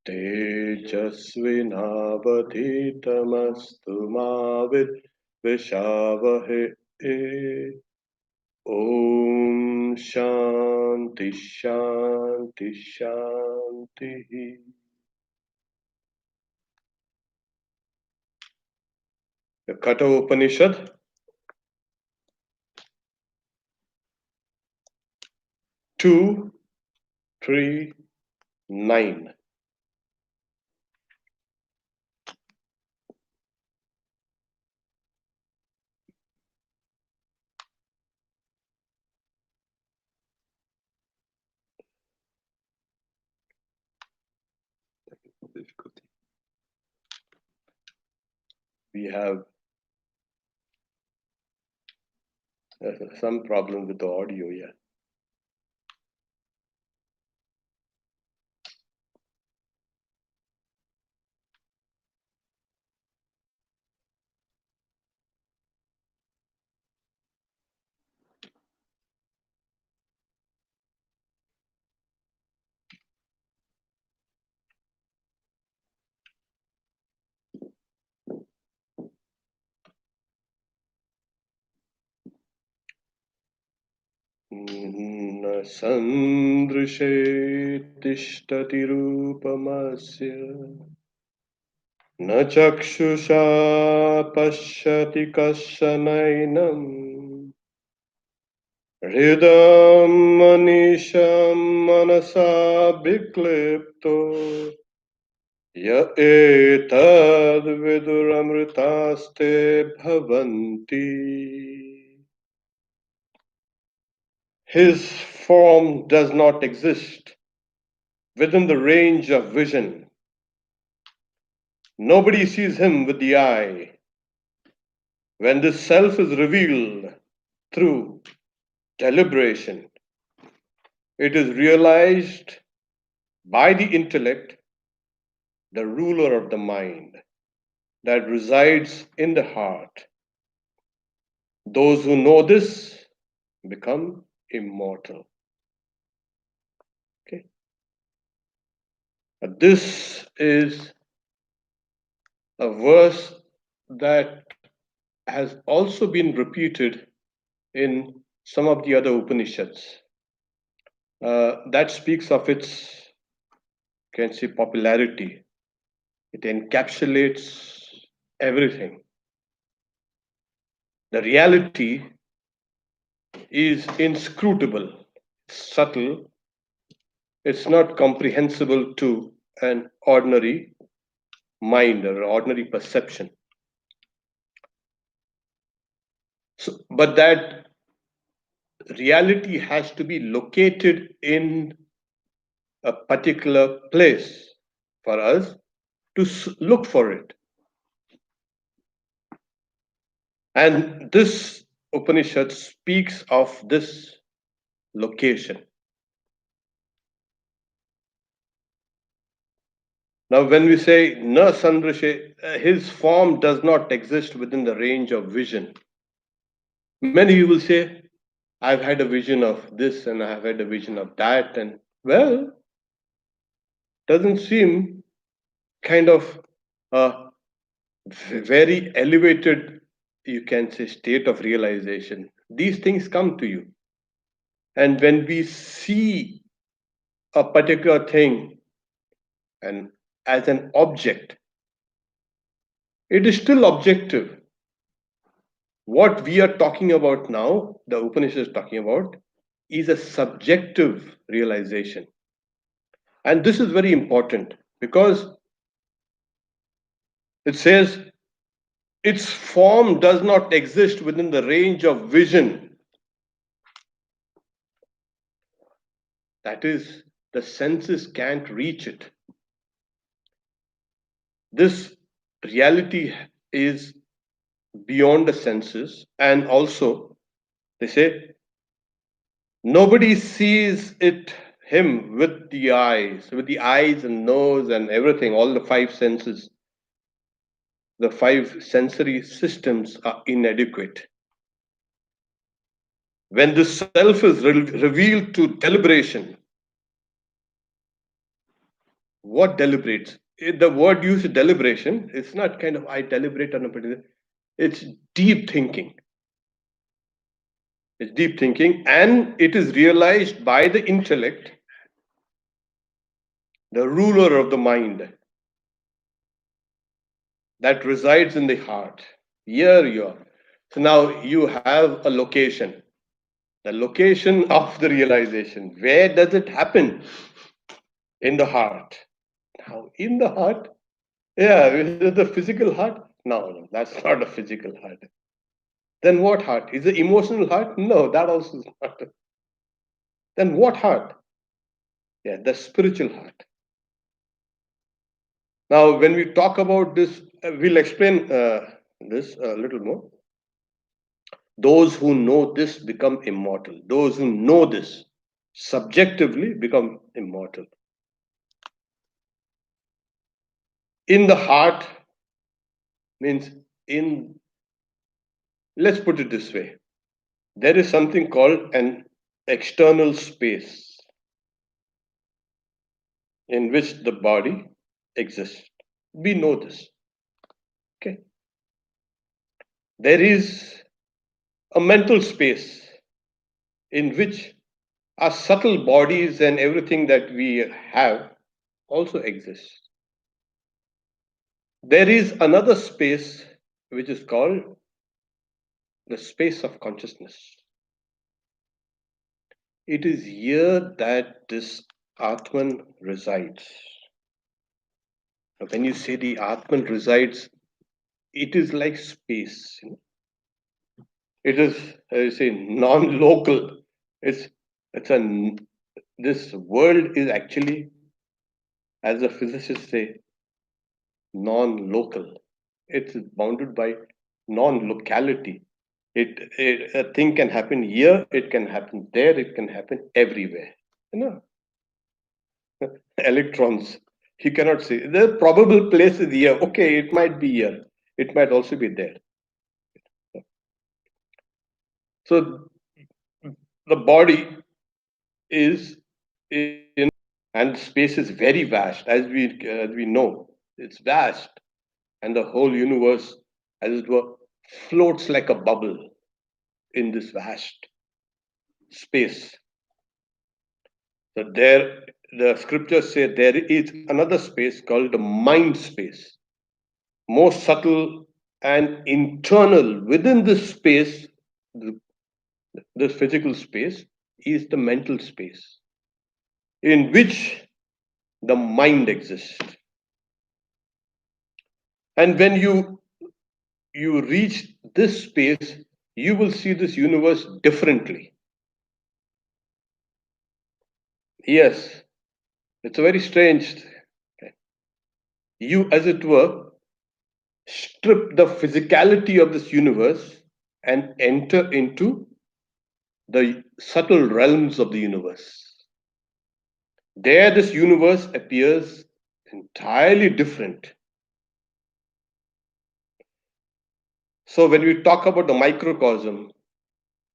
तेजस्विनावधीतमस्तु मा विद्विषावहे। Om Shanti Shanti Shanti. The Katha Upanishad, 2, 3, 9. We have some problem with the audio here. न सन्दृशे तिष्ठति रूपमस्य न चक्षुषा पश्यति कश्चनैनम् हृदं मनीषं मनसा विक्लिप्तो य एतद्विदुरमृतास्ते भवन्ति. His form does not exist within the range of vision. Nobody sees him with the eye. When this self is revealed through deliberation, it is realized by the intellect, the ruler of the mind that resides in the heart. Those who know this become immortal. Okay. This is a verse that has also been repeated in some of the other Upanishads. That speaks of its, can say, popularity. It encapsulates everything. The reality is inscrutable, subtle. It's not comprehensible to an ordinary mind or ordinary perception. So, but that reality has to be located in a particular place for us to look for it. And this Upanishad speaks of this location. Now, when we say na sandrishe, his form does not exist within the range of vision. Many people say, I've had a vision of this and I've had a vision of that, and well, doesn't seem kind of a very elevated, you can say, state of realization. These things come to you. And when we see a particular thing and as an object, it is still objective. What we are talking about now, the Upanishad is talking about, is a subjective realization. And this is very important because it says its form does not exist within the range of vision. That is, the senses can't reach it. This reality is beyond the senses, and also they say nobody sees him with the eyes and nose and everything, all the five senses. The five sensory systems are inadequate. When the self is revealed to deliberation, What deliberates? The word used, deliberation, it's not kind of I deliberate on a particular, it's deep thinking. It's deep thinking, and it is realized by the intellect, the ruler of the mind that resides in the heart. Here you are. So now you have a location, the location of the realization. Where does it happen? In the heart. Now, in the heart, yeah, is it the physical heart? No, no, that's not a physical heart. Then what heart? Is it emotional heart? No, that also is not. Then what heart? Yeah, the spiritual heart. Now, when we talk about this, we'll explain this a little more. Those who know this become immortal. Those who know this subjectively become immortal. In the heart means in, let's put it this way, there is something called an external space in which the body exists. We know this. Okay. There is a mental space in which our subtle bodies and everything that we have also exists. There is another space which is called the space of consciousness. It is here that this Atman resides. When you say the Atman resides, it is like space. It is, as you say, non-local. It's a this world is actually, as the physicists say, non-local. It's bounded by non-locality. A thing can happen here, it can happen there, it can happen everywhere. You know, electrons. You cannot say the probable place is here. Okay, it might be here. It might also be there. So the body is in, and space is very vast, as we know. It's vast, and the whole universe, as it were, floats like a bubble in this vast space. So there, the scriptures say there is another space called the mind space, more subtle and internal. Within this space, this physical space, is the mental space in which the mind exists. And when you reach this space, you will see this universe differently. Yes, it's a very strange. You, as it were, strip the physicality of this universe and enter into the subtle realms of the universe. There, this universe appears entirely different. So, when we talk about the microcosm,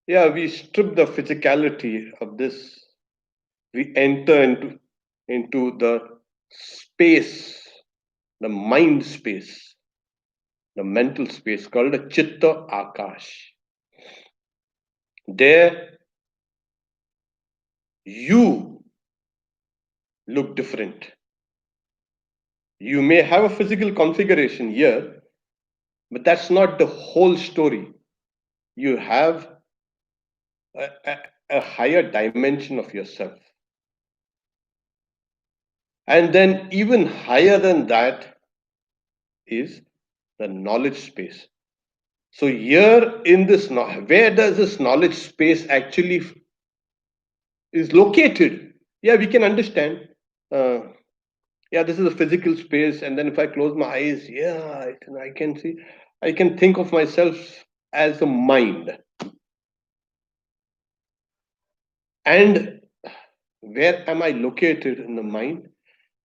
yeah, we strip the physicality of this, we enter into the space, the mind space, the mental space called the Chitta Akash. There, you look different. You may have a physical configuration here, but that's not the whole story. You have a higher dimension of yourself. And then, even higher than that, is the knowledge space. So, here in this, where does this knowledge space actually is located? Yeah, we can understand. Yeah, this is a physical space, and then if I close my eyes, yeah, I can see, I can think of myself as a mind. And where am I located in the mind?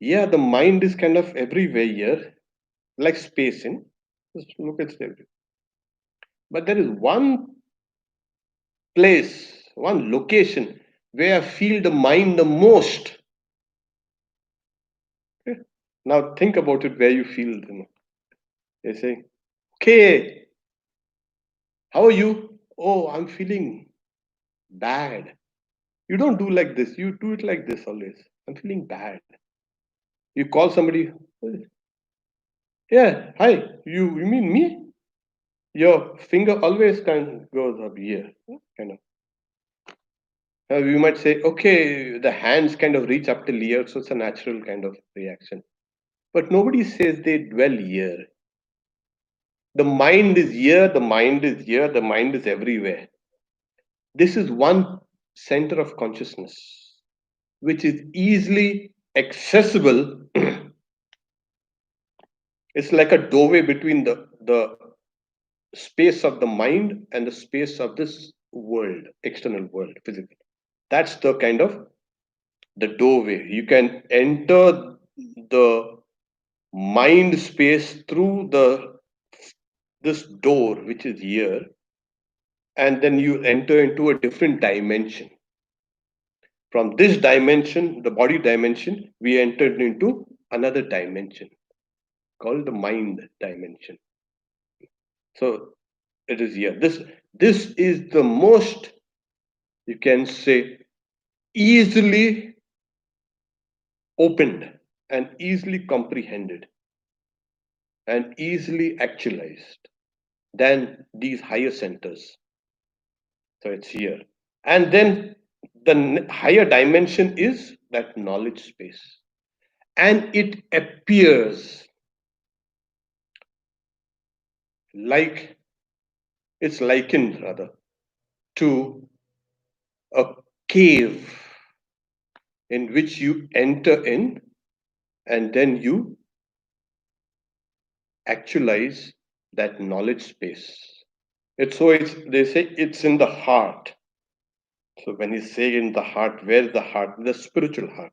Yeah, the mind is kind of everywhere here, like space in. Just look at it. But there is one place, one location where I feel the mind the most. Now think about it where you feel, They say, okay, how are you? Oh, I'm feeling bad. You don't do like this. You do it like this always. I'm feeling bad. You call somebody, yeah, hi, you mean me? Your finger always kind of goes up here, kind of. You might say, okay, the hands kind of reach up till here, so it's a natural kind of reaction. But nobody says they dwell here. The mind is here, the mind is here, the mind is everywhere. This is one center of consciousness, which is easily accessible. It's like a doorway between the space of the mind and the space of this world, external world, physical. That's the kind of the doorway. You can enter the mind space through the this door which is here, and then you enter into a different dimension. From this dimension, the body dimension, we entered into another dimension called the mind dimension. So it is here. This is the most, you can say, easily opened and easily comprehended and easily actualized than these higher centers. So it's here. And then the higher dimension is that knowledge space. And it appears like, it's likened rather to a cave in which you enter in and then you actualize that knowledge space. It's they say it's in the heart. So when you say in the heart, where's the heart? The spiritual heart.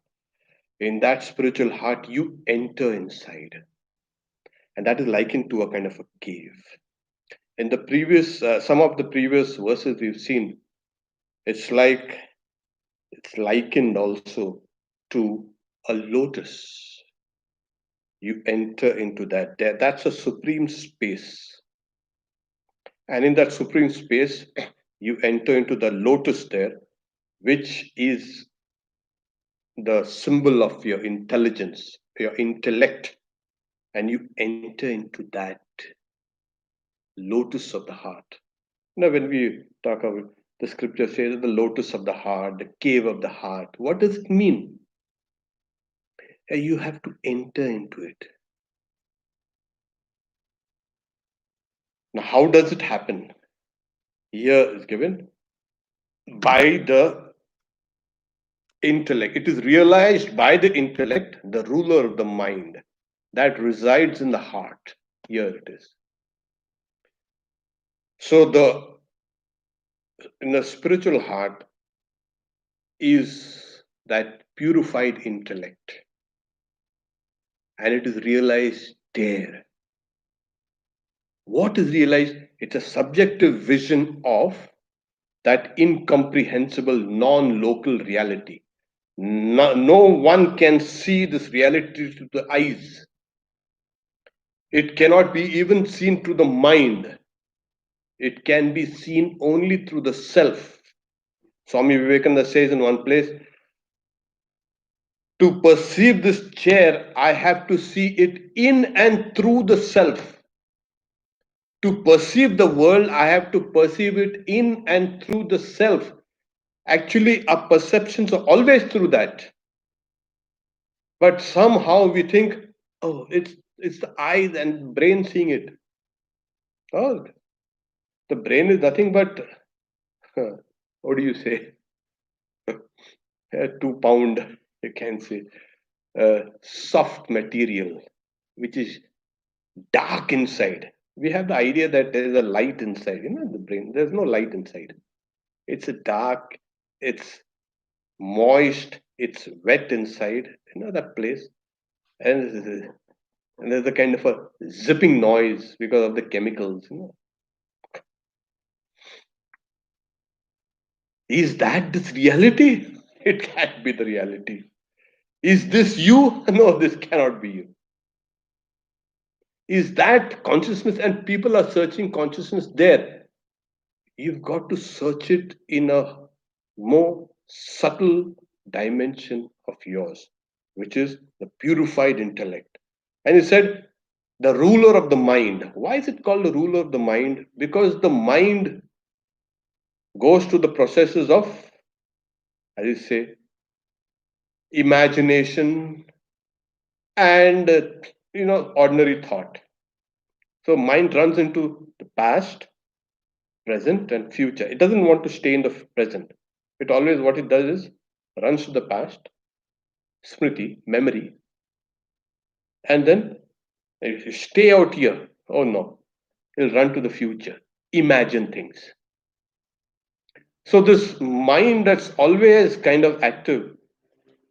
In that spiritual heart, you enter inside, and that is likened to a kind of a cave. In the previous, some of the previous verses we've seen, it's like it's likened also to a lotus. You enter into that. That's a supreme space, and in that supreme space, you enter into the lotus there, which is the symbol of your intelligence, your intellect, and you enter into that lotus of the heart. Now, when we talk about the scripture says the lotus of the heart, the cave of the heart, what does it mean? You have to enter into it. Now, how does it happen? Here is given by the intellect. It is realized by the intellect, the ruler of the mind that resides in the heart. Here it is. So the in the spiritual heart is that purified intellect, and it is realized there. What is realized? It's a subjective vision of that incomprehensible non-local reality. No one can see this reality through the eyes. It cannot be even seen through the mind. It can be seen only through the self. Swami Vivekananda says in one place, to perceive this chair, I have to see it in and through the self. To perceive the world, I have to perceive it in and through the self. Actually, our perceptions are always through that. But somehow we think, oh, it's the eyes and brain seeing it. Oh, the brain is nothing but, what do you say? 2 pound, you can say, soft material, which is dark inside. We have the idea that there is a light inside, the brain. There's no light inside. It's a dark, it's moist, it's wet inside, that place. And, and there's a kind of a zipping noise because of the chemicals. Is that this reality? It can't be the reality. Is this you? No, this cannot be you. is that consciousness, and people are searching consciousness there. You've got to search it in a more subtle dimension of yours, which is the purified intellect. And he said, the ruler of the mind. Why is it called the ruler of the mind? Because the mind goes to the processes of, as you say, imagination and ordinary thought. So mind runs into the past, present, and future. It doesn't want to stay in the present. It always, what it does is runs to the past, smriti, memory, and then if you stay out here, oh no, it'll run to the future, imagine things. So this mind that's always kind of active,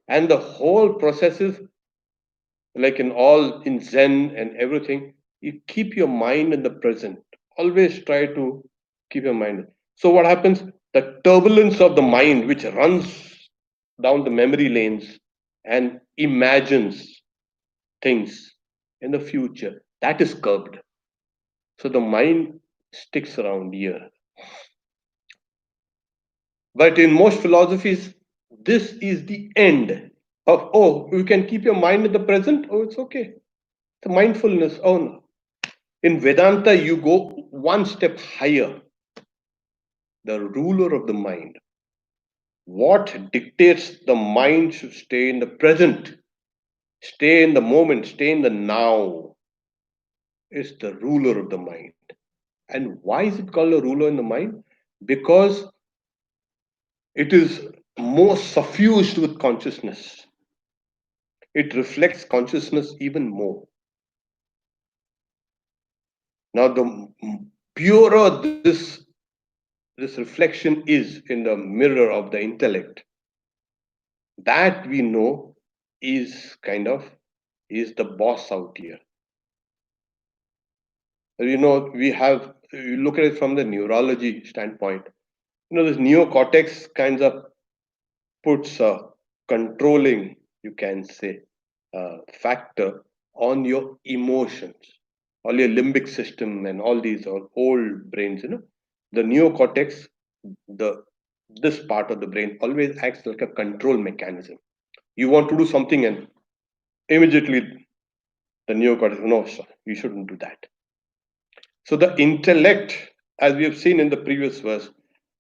and the whole process is like in all in Zen and everything, you keep your mind in the present. Always try to keep your mind. So what happens? The turbulence of the mind, which runs down the memory lanes and imagines things in the future, that is curbed. So the mind sticks around here. But in most philosophies, this is the end of, oh, you can keep your mind in the present. Oh, it's okay. The mindfulness. Oh, no. In Vedanta, you go one step higher, the ruler of the mind. What dictates the mind should stay in the present, stay in the moment, stay in the now, is the ruler of the mind. And why is it called a ruler in the mind? Because it is more suffused with consciousness. It reflects consciousness even more. Now, the purer this reflection is in the mirror of the intellect, that we know is kind of is the boss out here. We have, you look at it from the neurology standpoint, this neocortex kinds of puts a controlling, you can say, factor on your emotions, all your limbic system and all these are old brains, the neocortex, the this part of the brain always acts like a control mechanism. You want to do something and immediately the neocortex, no sir, you shouldn't do that. So the intellect, as we have seen in the previous verse,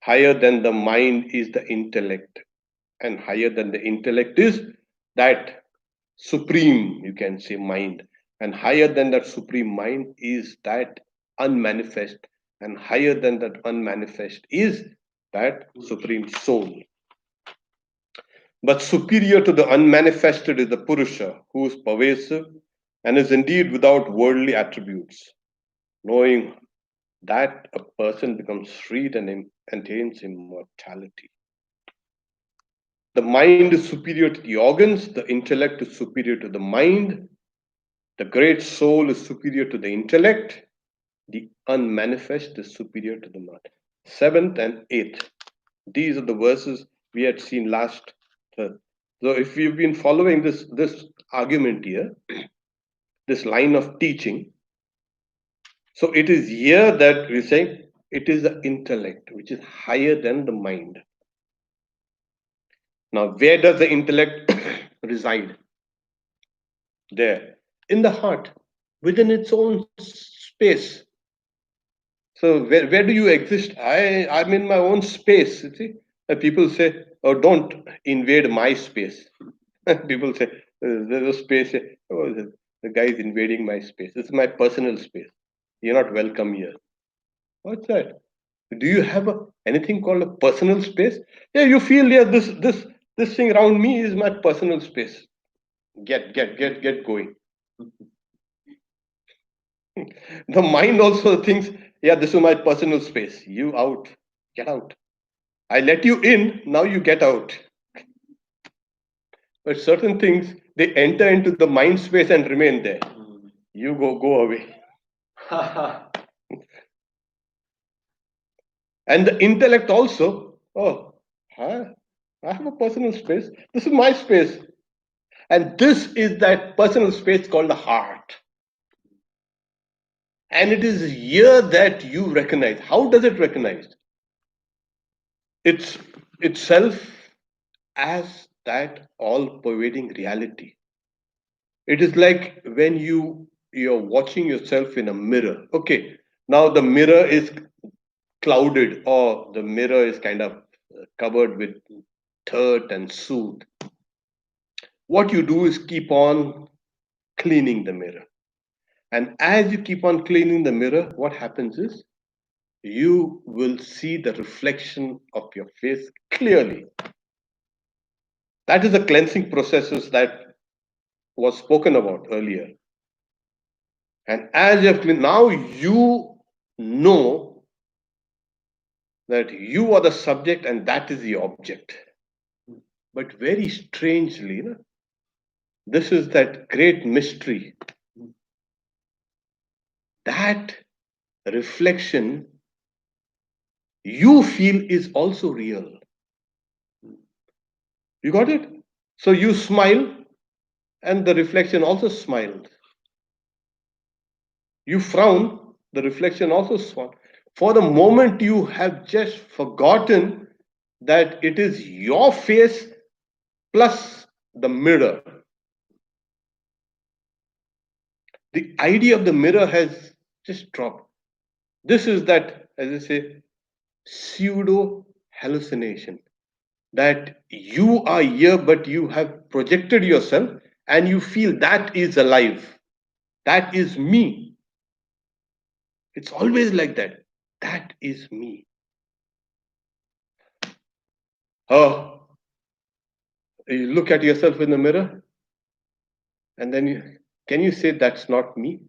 higher than the mind is the intellect, and higher than the intellect is that supreme, you can say, mind, and higher than that supreme mind is that unmanifest, and higher than that unmanifest is that supreme soul. But superior to the unmanifested is the Purusha, who is pervasive and is indeed without worldly attributes. Knowing that, a person becomes freed and attains immortality. The mind is superior to the organs, the intellect is superior to the mind, the great soul is superior to the intellect, the unmanifest is superior to the mind. Seventh and eighth. These are the verses we had seen last. So if we've been following this argument here, this line of teaching, so it is here that we say it is the intellect which is higher than the mind. Now, where does the intellect reside? There, in the heart, within its own space. So where do you exist? I'm in my own space. You see, people say, "Oh, don't invade my space." People say, "There's a space." Oh, the guy is invading my space. This is my personal space. You're not welcome here. What's that? Do you have anything called a personal space? Yeah, you feel, yeah, this thing around me is my personal space. Get going. The mind also thinks, yeah, this is my personal space. You out, get out. I let you in, now you get out. But certain things, they enter into the mind space and remain there. You go away. And the intellect also, oh, huh? I have a personal space. This is my space. And this is that personal space called the heart. And it is here that you recognize. How does it recognize? It's itself as that all pervading reality. It is like when you're watching yourself in a mirror. Okay, now the mirror is clouded, or the mirror is kind of covered with dirt and soot. What you do is keep on cleaning the mirror. And as you keep on cleaning the mirror, what happens is you will see the reflection of your face clearly. That is the cleansing processes that was spoken about earlier. And as you have cleaned, now you know that you are the subject and that is the object. But very strangely, this is that great mystery. That reflection you feel is also real. You got it? So you smile and the reflection also smiles. You frown, the reflection also frowns. For the moment, you have just forgotten that it is your face plus the mirror. The idea of the mirror has just dropped. This is that, as I say, pseudo hallucination, that you are here, but you have projected yourself and you feel that is alive. That is me. It's always like that. That is me. Oh, you look at yourself in the mirror and then can you say that's not me?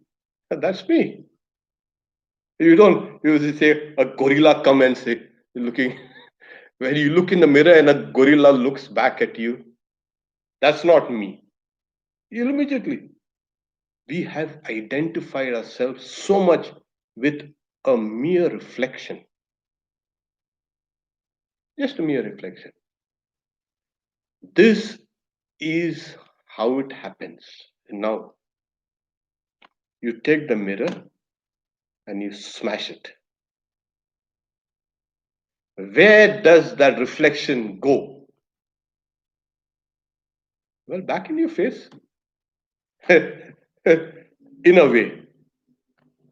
That's me. You don't you say a gorilla come and say looking when you look in the mirror and a gorilla looks back at you, that's not me. You immediately we have identified ourselves so much with a mere reflection, just a mere reflection. This is how it happens. Now you take the mirror and you smash it. Where does that reflection go? Well, back in your face. In a way,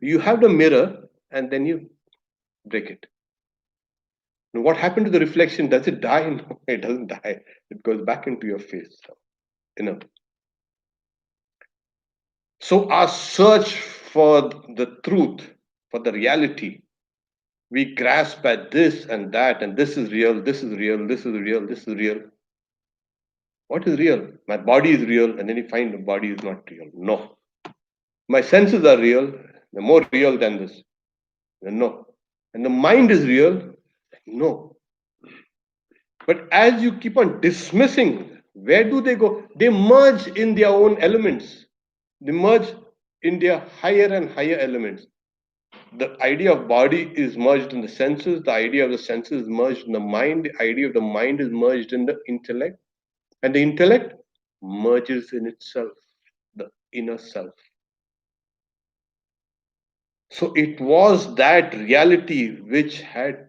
you have the mirror and then you break it. Now, what happened to the reflection? Does it die? No, it doesn't die. It goes back into your face. You know. So our search for the truth, for the reality, we grasp at this and that, and this is real, this is real, this is real, this is real. What is real? My body is real, and then you find the body is not real. No. My senses are real, they're more real than this. No. And the mind is real? No. But as you keep on dismissing, where do they go? They merge in their own elements. They merge in their higher and higher elements. The idea of body is merged in the senses, the idea of the senses is merged in the mind, the idea of the mind is merged in the intellect, and the intellect merges in itself, the inner self. So it was that reality which had,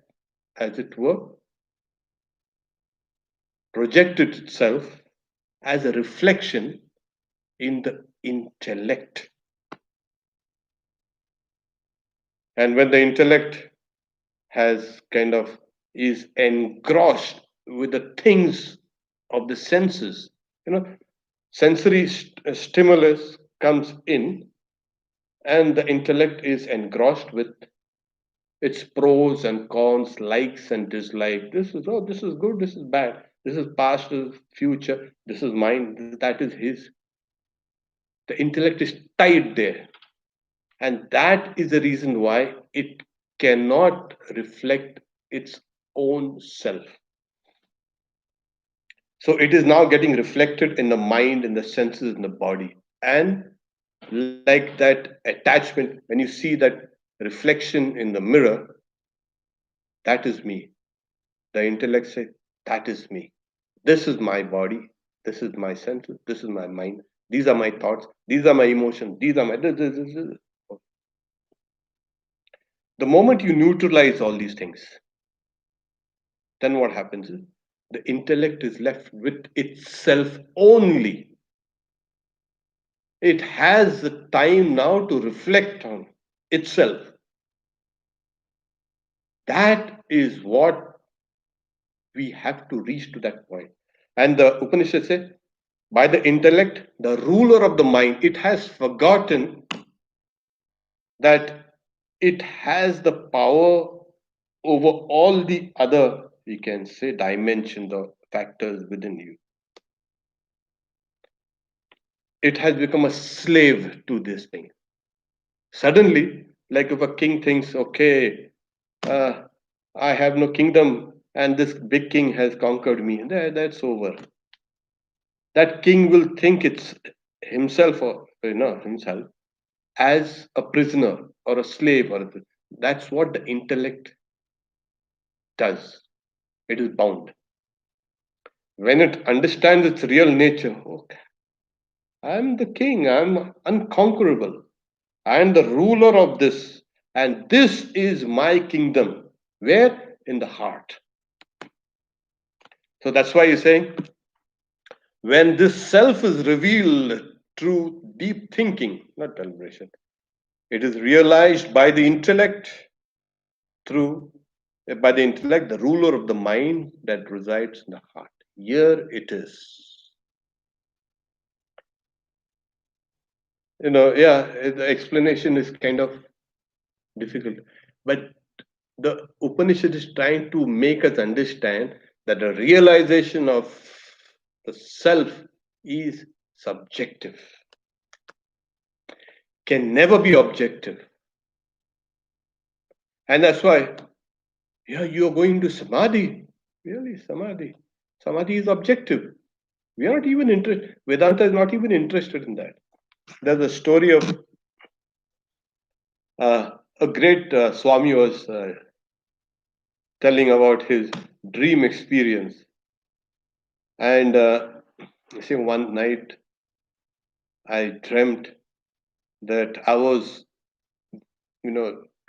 as it were, projected itself as a reflection in the intellect. And when the intellect has kind of is engrossed with the things of the senses, sensory stimulus comes in and the intellect is engrossed with its pros and cons, likes and dislikes. This is good, this is bad, this is past, this is future, this is mine, that is his. The intellect is tied there. And that is the reason why it cannot reflect its own self. So it is now getting reflected in the mind, in the senses, in the body. And like that attachment, when you see that reflection in the mirror, that is me. The intellect says, that is me. This is my body. This is my senses. This is my mind. These are my thoughts. These are my emotions. These are my. The moment you neutralize all these things, then what happens is the intellect is left with itself only. It has the time now to reflect on itself. That is what we have to reach to that point. And the Upanishad say, by the intellect, the ruler of the mind, it has forgotten that it has the power over all the other, we can say, dimensions or factors within you. It has become a slave to this thing. Suddenly, like if a king thinks, okay, uh, I have no kingdom and this big king has conquered me, that's over. That king will think it's himself or himself as a prisoner or a slave that's what the intellect does. It is bound. When it understands its real nature, okay, I'm the king, I'm unconquerable, I am the ruler of this, and this is my kingdom. Where? In the heart. So that's why you're saying when this self is revealed through deep thinking, not deliberation, it is realized by the intellect through by the intellect, the ruler of the mind that resides in the heart. Here it is. The explanation is kind of difficult, but the Upanishad is trying to make us understand that the realization of the self is subjective, can never be objective. And that's why, yeah, you're going to samadhi. Really, samadhi. Samadhi is objective. We are not even interested. Vedanta is not even interested in that. There's a story of a great Swami was telling about his dream experience. And see, one night I dreamt that I was,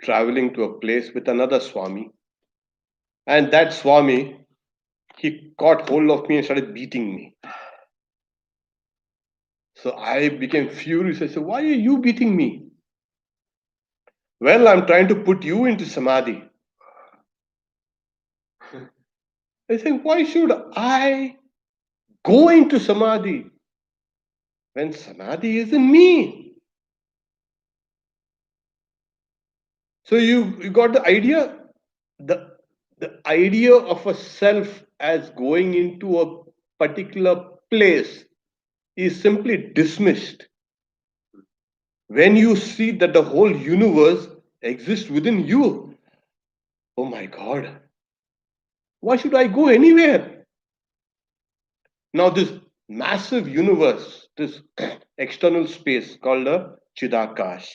traveling to a place with another Swami. And that Swami, he caught hold of me and started beating me. So I became furious. I said, why are you beating me? Well, I'm trying to put you into samadhi. I say, why should I go into samadhi when samadhi is in me? So you got the idea? The idea of a self as going into a particular place is simply dismissed when you see that the whole universe exists within you. Oh my God, why should I go anywhere? Now, this massive universe, this external space called a Chidakash,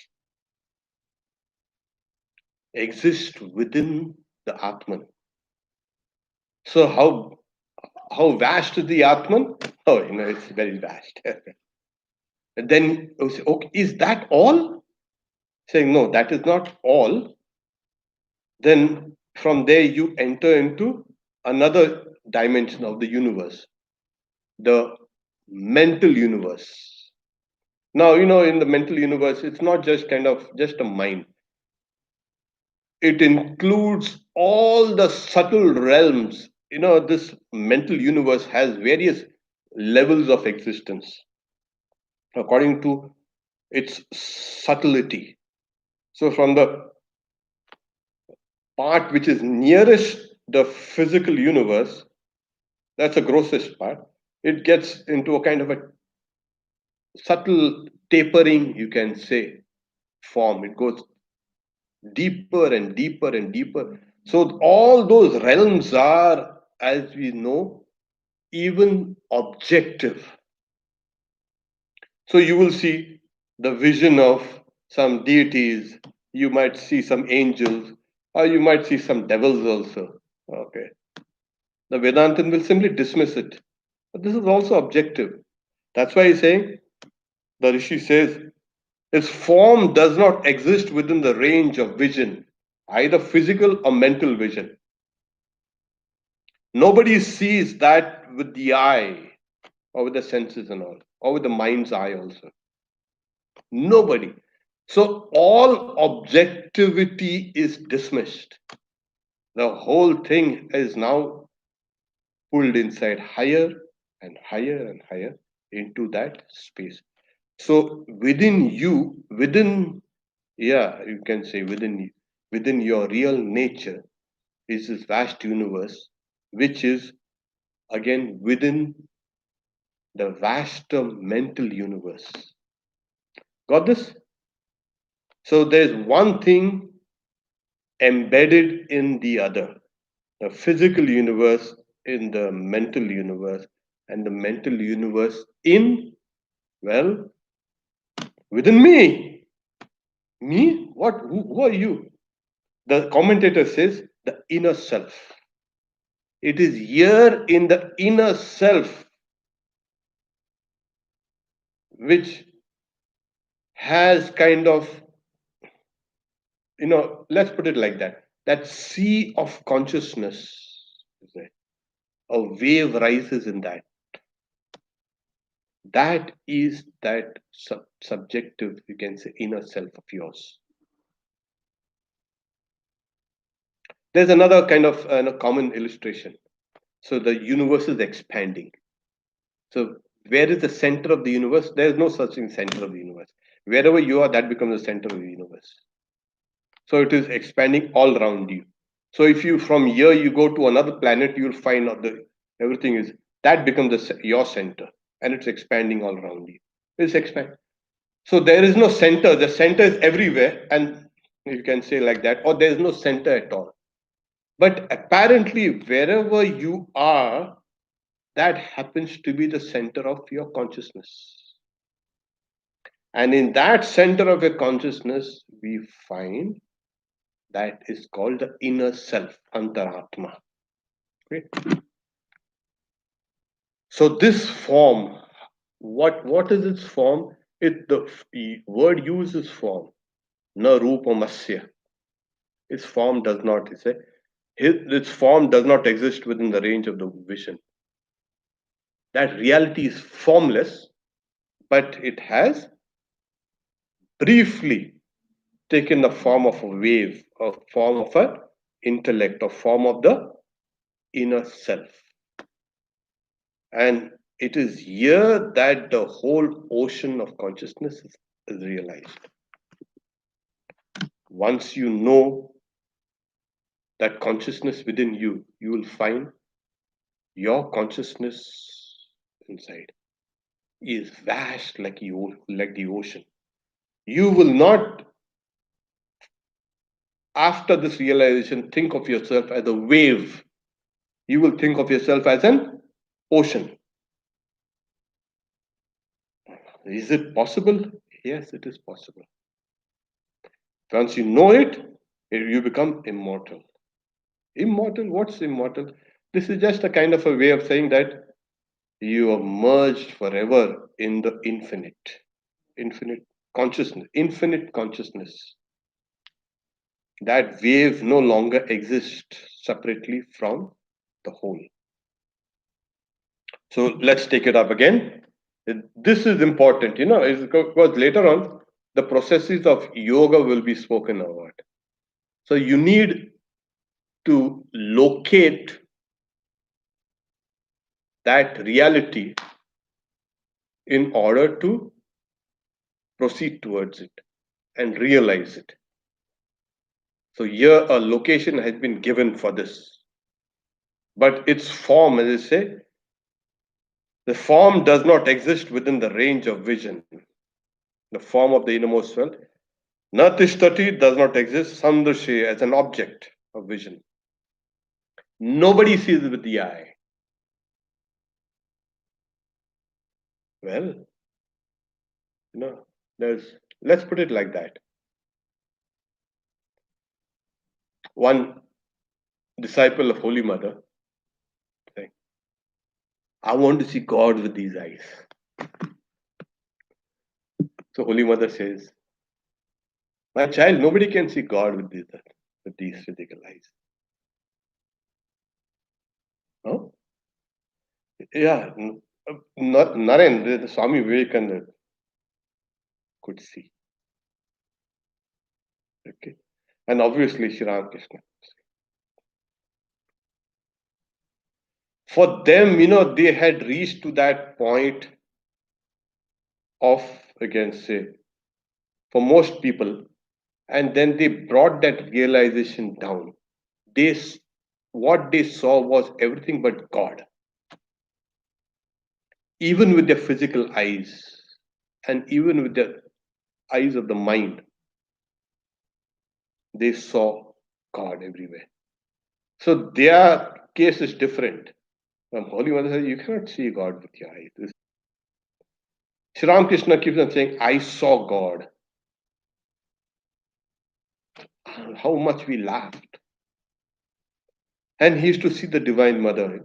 exists within the Atman. So, how vast is the Atman? Oh, it's very vast. And then, okay, is that all? Saying, no, that is not all. Then from there, you enter into another dimension of the universe, the mental universe. Now, in the mental universe, it's not just kind of just a mind. It includes all the subtle realms. This mental universe has various levels of existence according to its subtlety. So, from the part which is nearest the physical universe, that's the grossest part, it gets into a kind of a subtle tapering, you can say, form. It goes deeper and deeper and deeper. So all those realms are, as we know, even objective. So you will see the vision of some deities, you might see some angels, or you might see some devils also. Okay. The Vedantin will simply dismiss it. But this is also objective. That's why he's saying, the Rishi says, his form does not exist within the range of vision. either physical or mental vision. Nobody sees that with the eye or with the senses and all, or with the mind's eye also. Nobody. So all objectivity is dismissed. The whole thing is now pulled inside higher and higher and higher into that space. So within you, you can say within your real nature is this vast universe, which is again within the vaster mental universe. Got this? So there's one thing embedded in the other, the physical universe in the mental universe, and the mental universe in, well, within me. Me? What? Who are you? The commentator says the inner self. It is here in the inner self which has kind of, let's put it like that, that sea of consciousness, a wave rises in that. That is that subjective, you can say, inner self of yours. There's another kind of common illustration. So the universe is expanding. So where is the center of the universe? There is no such thing center of the universe. Wherever you are, that becomes the center of the universe. So it is expanding all around you. So if you from here you go to another planet, you'll find out the everything is that becomes your center, and it's expanding all around you. It's expand. So there is no center. The center is everywhere, and you can say like that, or there is no center at all. But apparently, wherever you are, that happens to be the center of your consciousness. And in that center of your consciousness, we find that is called the inner self, Antaratma. Okay? So this form, what is its form? The word uses form, na rupamasya. Its form does not, its form does not exist within the range of the vision. That reality is formless, but it has briefly taken the form of a wave, a form of an intellect, a form of the inner self. And it is here that the whole ocean of consciousness is realized. Once you know that consciousness within you, you will find your consciousness inside is vast like the ocean. You will not, after this realization, think of yourself as a wave. You will think of yourself as an ocean. Is it possible? Yes, it is possible. Once you know it, you become immortal. Immortal? What's immortal? This is just a kind of a way of saying that you are merged forever in the infinite consciousness, infinite consciousness. That wave no longer exists separately from the whole. So let's take it up again. This is important, because later on the processes of yoga will be spoken about. So you need to locate that reality in order to proceed towards it and realize it. So here a location has been given for this. But its form, as I say, the form does not exist within the range of vision. The form of the innermost self. Natishtati does not exist, Sandarshe, as an object of vision. Nobody sees it with the eye. Well, let's put it like that. One disciple of Holy Mother saying, I want to see God with these eyes. So Holy Mother says, my child, nobody can see God with these eyes. with these physical eyes. No? Yeah, not Naren, the Swami Vivekananda could see. Okay. And obviously Sri Ramakrishna. For them, they had reached to that point of, again, say, for most people, and then they brought that realization down. They, what they saw was everything but God, even with their physical eyes, and even with the eyes of the mind, they saw God everywhere. So their case is different. Holy Mother says, you cannot see God with your eyes. Sri Ramakrishna keeps on saying, I saw God. How much we laughed. And he used to see the Divine Mother.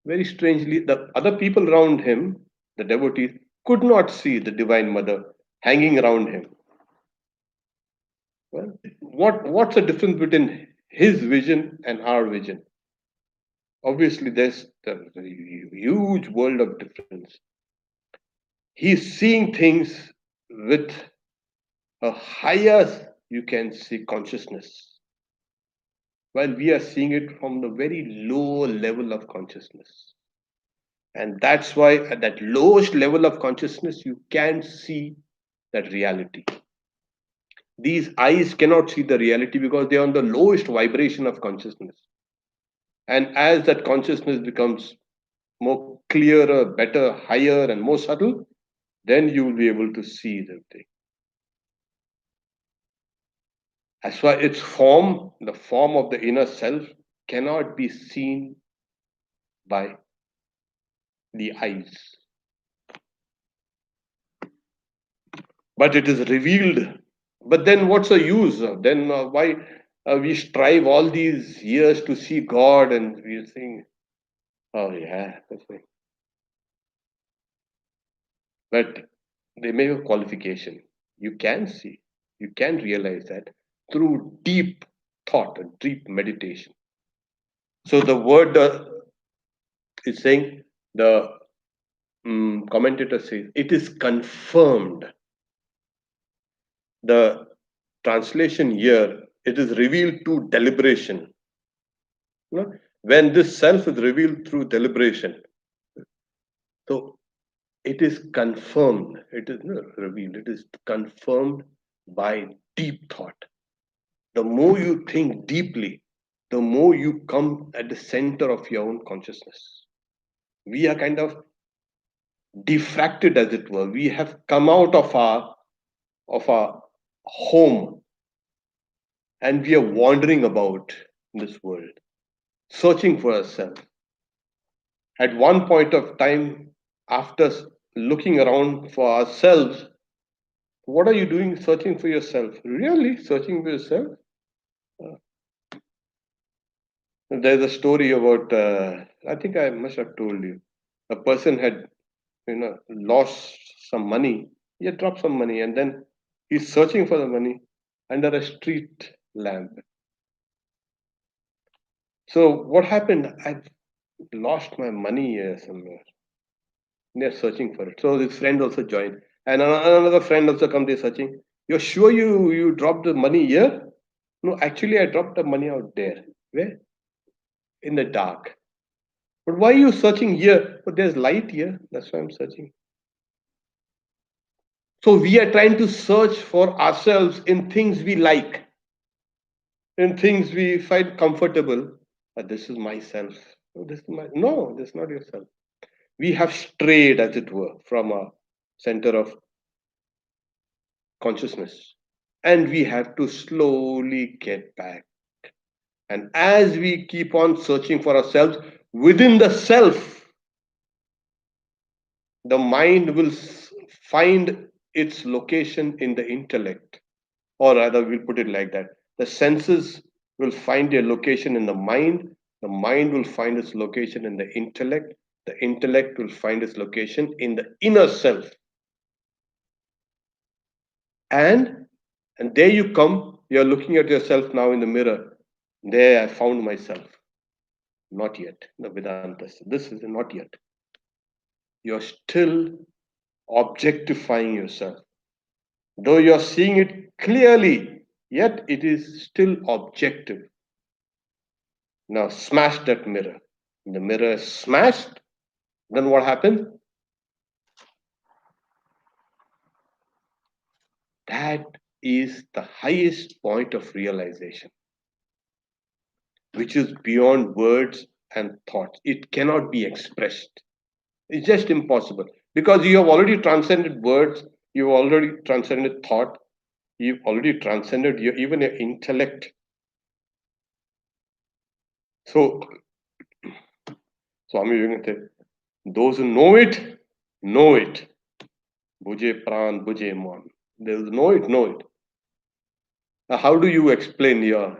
Very strangely, the other people around him, the devotees, could not see the Divine Mother hanging around him. Well, what's the difference between his vision and our vision? Obviously, there's a huge world of difference. He's seeing things with a higher, you can see, consciousness, while we are seeing it from the very low level of consciousness. And that's why at that lowest level of consciousness, you can see that reality. These eyes cannot see the reality because they are on the lowest vibration of consciousness. And as that consciousness becomes more clearer, better, higher, and more subtle, then you will be able to see everything. That's why its form, the form of the inner self, cannot be seen by the eyes. But it is revealed. But then what's the use? Then why we strive all these years to see God and we're saying, oh yeah, that's right. But they make a qualification. You can see, you can realize that through deep thought and deep meditation. So the word is saying, the commentator says, it is confirmed. The translation here, it is revealed to deliberation. You know, when this self is revealed through deliberation, so it is confirmed, it is not revealed, it is confirmed by deep thought. The more you think deeply, the more you come at the center of your own consciousness. We are kind of diffracted, as it were. We have come out of our home, and we are wandering about in this world, searching for ourselves. At one point of time, after looking around for ourselves, what are you doing searching for yourself? Really searching for yourself? Uh, There's a story about, I think I must have told you. A person had, lost some money. He had dropped some money, and then he's searching for the money under a street lamp. So what happened? I lost my money here somewhere. They're searching for it. So his friend also joined. And another friend also come there searching. You're sure you dropped the money here? No, actually I dropped the money out there. Where? In the dark. But why are you searching here? But there's light here. That's why I'm searching. So we are trying to search for ourselves in things we like, in things we find comfortable. This is myself. Oh, this is my no, this is not yourself. We have strayed, as it were, from a center of consciousness. And we have to slowly get back. And as we keep on searching for ourselves within the self, the mind will find its location in the intellect. Or rather, we'll put it like that, the senses will find their location in the mind will find its location in the intellect will find its location in the inner self. And there you come You're looking at yourself now in the mirror. There, I found myself. Not yet. The Vedanta says, this is not yet. You're still objectifying yourself. Though you're seeing it clearly, yet it is still objective. Now, smash that mirror. When the mirror is smashed, then what happens? That is the highest point of realization, which is beyond words and thoughts. It cannot be expressed. It's just impossible because you have already transcended words, you've already transcended thought, you've already transcended even your intellect. So, Swami Vivekananda, those who know it, know it. Buje pran, buje mon. Those know it, know it. Now, how do you explain your,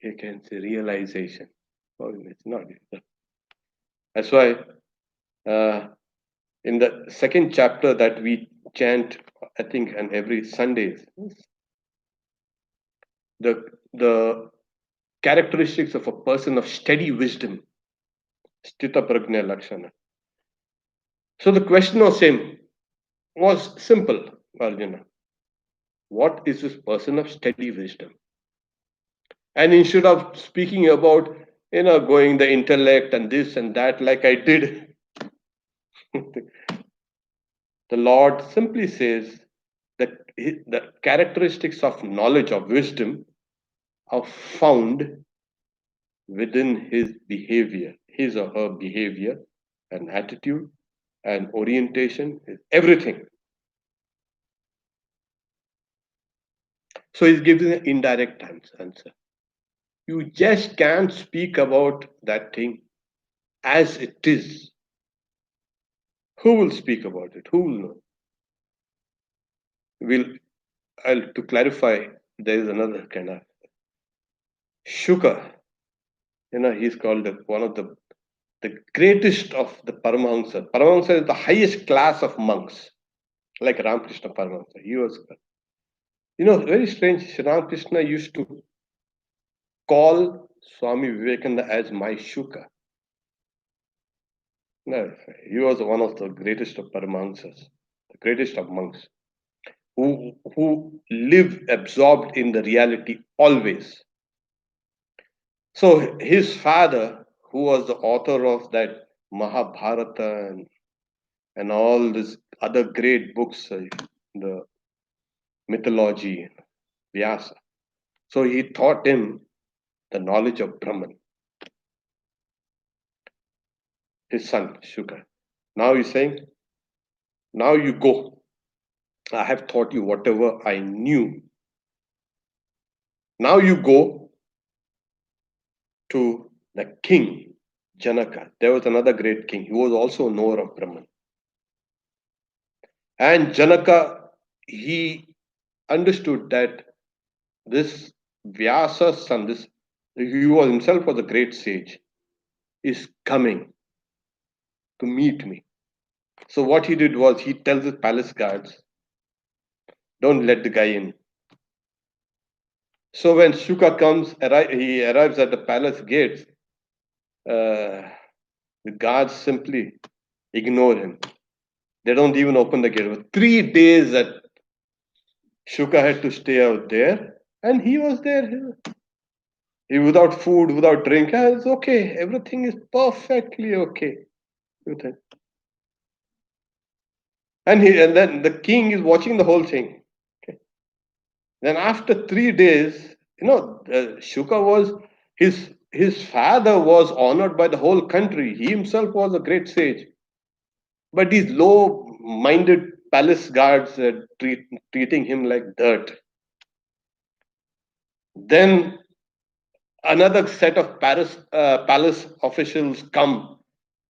you can say, realization? Oh, it's not. That's why in the second chapter that we chant, I think, and every Sundays, the characteristics of a person of steady wisdom, Stita Prajna Lakshana. So the question was simple, Arjuna. What is this person of steady wisdom? And instead of speaking about, going the intellect and this and that, like I did, the Lord simply says that the characteristics of knowledge, of wisdom, are found within his behavior, his or her behavior and attitude and orientation, everything. So he's giving an indirect answer. You just can't speak about that thing as it is. Who will speak about it? Who will know? To clarify, there is another kind of Shuka. He's called one of the greatest of the Paramahansa. Paramahansa is the highest class of monks, like Ramakrishna Paramahansa. He was, very strange. Sri Ramakrishna used to call Swami Vivekananda as my Shuka. No, he was one of the greatest of Paramahansas, the greatest of monks, who live absorbed in the reality always. So his father, who was the author of that Mahabharata and all these other great books, the mythology, Vyasa. So he taught him the knowledge of Brahman. His son, Shuka. Now he's saying, now you go. I have taught you whatever I knew. Now you go to the king, Janaka. There was another great king. He was also a knower of Brahman. And Janaka, he understood that this Vyasa's son, he was himself was a great sage, is coming to meet me. So what he did was he tells his palace guards, don't let the guy in. So when Shuka he arrives at the palace gates. The guards simply ignore him. They don't even open the gate. For 3 days that Shuka had to stay out there, and he was there. He without food, without drink. It's okay. Everything is perfectly okay. And then the king is watching the whole thing. Okay. Then after 3 days, Shuka was his father was honored by the whole country. He himself was a great sage. But these low-minded palace guards treating him like dirt. Then another set of palace officials come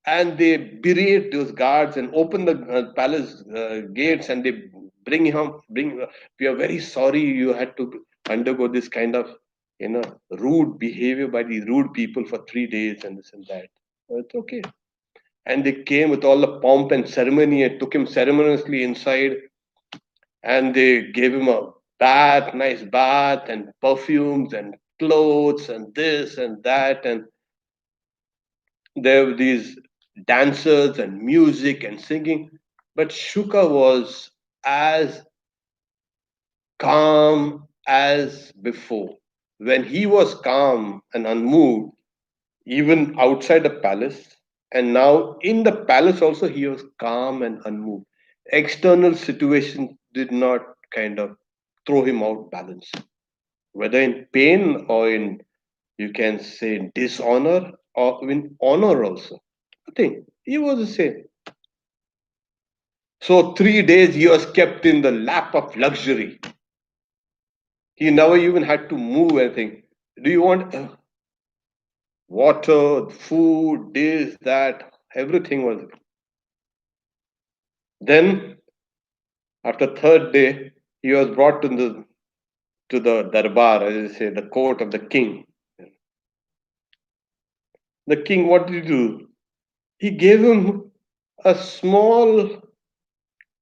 and they berate those guards and open the palace gates and they bring him. We are very sorry you had to undergo this kind of rude behavior by these rude people for 3 days and this and that. It's okay. And they came with all the pomp and ceremony and took him ceremoniously inside, and they gave him a nice bath and perfumes and clothes and this and that. And there were these dancers and music and singing. But Shuka was as calm as before. When he was calm and unmoved, even outside the palace, and now in the palace also, he was calm and unmoved. External situation did not kind of throw him out balance, whether in pain or in, you can say, dishonor or in honor also. Nothing. He was the same. So 3 days he was kept in the lap of luxury. He never even had to move anything. Do you want water, food, this, that? Everything was. Then, after third day, he was brought to the darbar, as I say, the court of the king. The king, what did he do? He gave him a small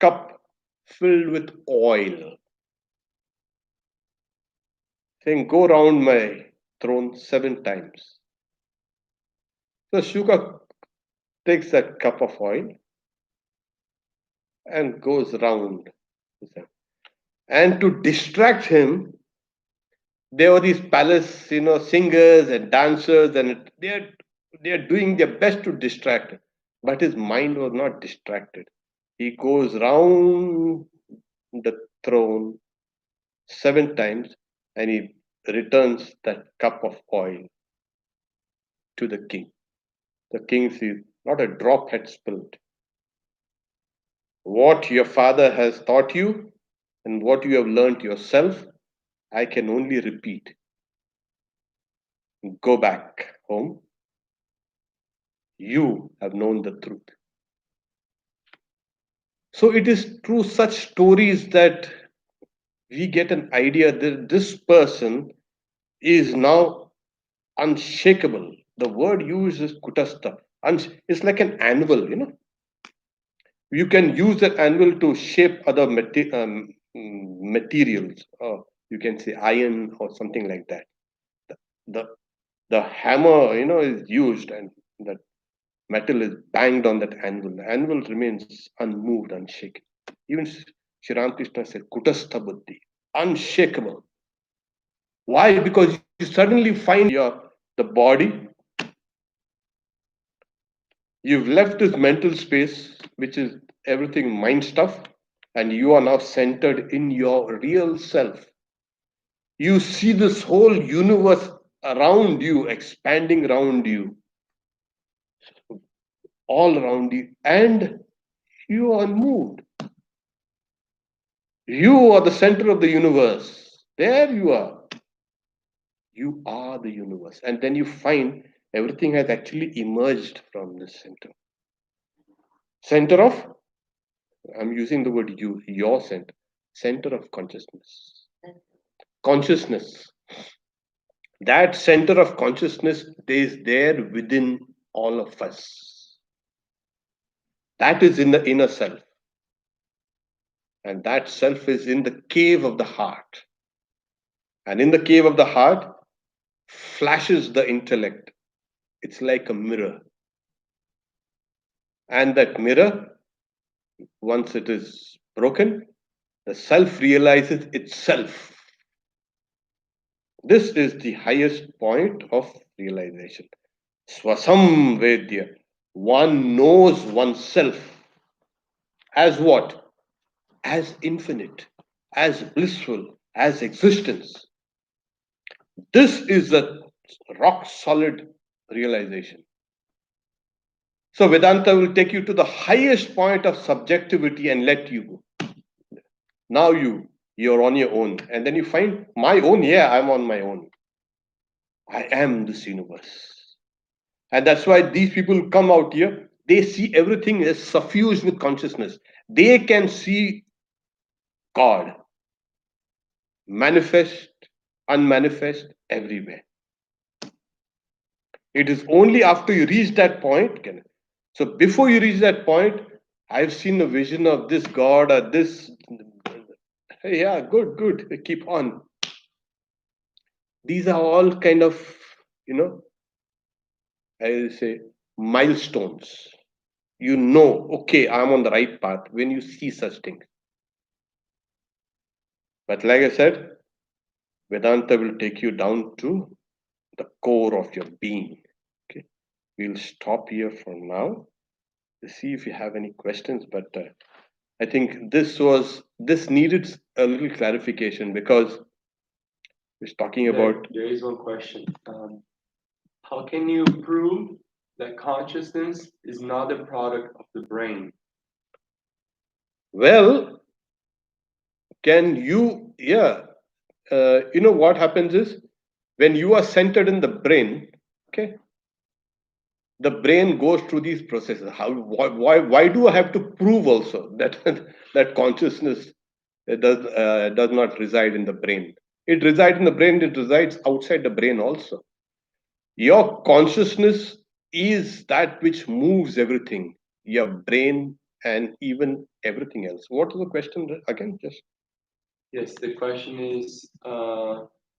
cup filled with oil, saying, "Go round my throne 7 times." So Shuka takes that cup of oil and goes round. And to distract him, there were these palace, singers and dancers, and they're doing their best to distract him. But his mind was not distracted. He goes round the throne 7 times, and he returns that cup of oil to the king. The king sees not a drop had spilled. What your father has taught you and what you have learnt yourself, I can only repeat. Go back home. You have known the truth. So it is through such stories that we get an idea that this person is now unshakable. The word used is kutastha. It's like an anvil. You can use that anvil to shape other materials, or you can say iron or something like that. The, the hammer, is used, and that metal is banged on that anvil. The anvil remains unmoved, unshaken. Even Sri Ramakrishna said, Kutastha Buddhi, unshakable. Why? Because you suddenly find the body, you've left this mental space, which is everything mind stuff, and you are now centered in your real self. You see this whole universe around you, expanding around you, all around you, and you are unmoved. You are the center of the universe. There you are. You are the universe. And then you find everything has actually emerged from this center. Center of, I'm using the word you, your center. Center of consciousness. Consciousness. That center of consciousness is there within all of us. That is in the inner self. And that self is in the cave of the heart. And in the cave of the heart flashes the intellect. It's like a mirror. And that mirror, once it is broken, the self realizes itself. This is the highest point of realization. Swasam Vedya. One knows oneself as what? As infinite, as blissful, as existence. This is a rock solid realization. So Vedanta will take you to the highest point of subjectivity and let you go. Now you're on your own. And then you find my own, yeah, I'm on my own. I am this universe. And that's why these people come out here, they see everything as suffused with consciousness. They can see God manifest, unmanifest, everywhere. It is only after you reach that point. So before you reach that point, I've seen a vision of this God or this Yeah, good. Keep on. These are all kind of, you know, I will say milestones. You know, okay, I'm on the right path when you see such things. But like I said, Vedanta will take you down to the core of your being. Okay, we'll stop here for now to see if you have any questions. But I think this needed a little clarification because it's talking about. There is one question. How can you prove that consciousness is not a product of the brain? Well, can you? Yeah, you know what happens is when you are centered in the brain. Okay, the brain goes through these processes. How? Why do I have to prove also that that consciousness does not reside in the brain? It resides in the brain. It resides outside the brain also. Your consciousness is that which moves everything, your brain and even everything else. What is the question again? Just Yes, the question is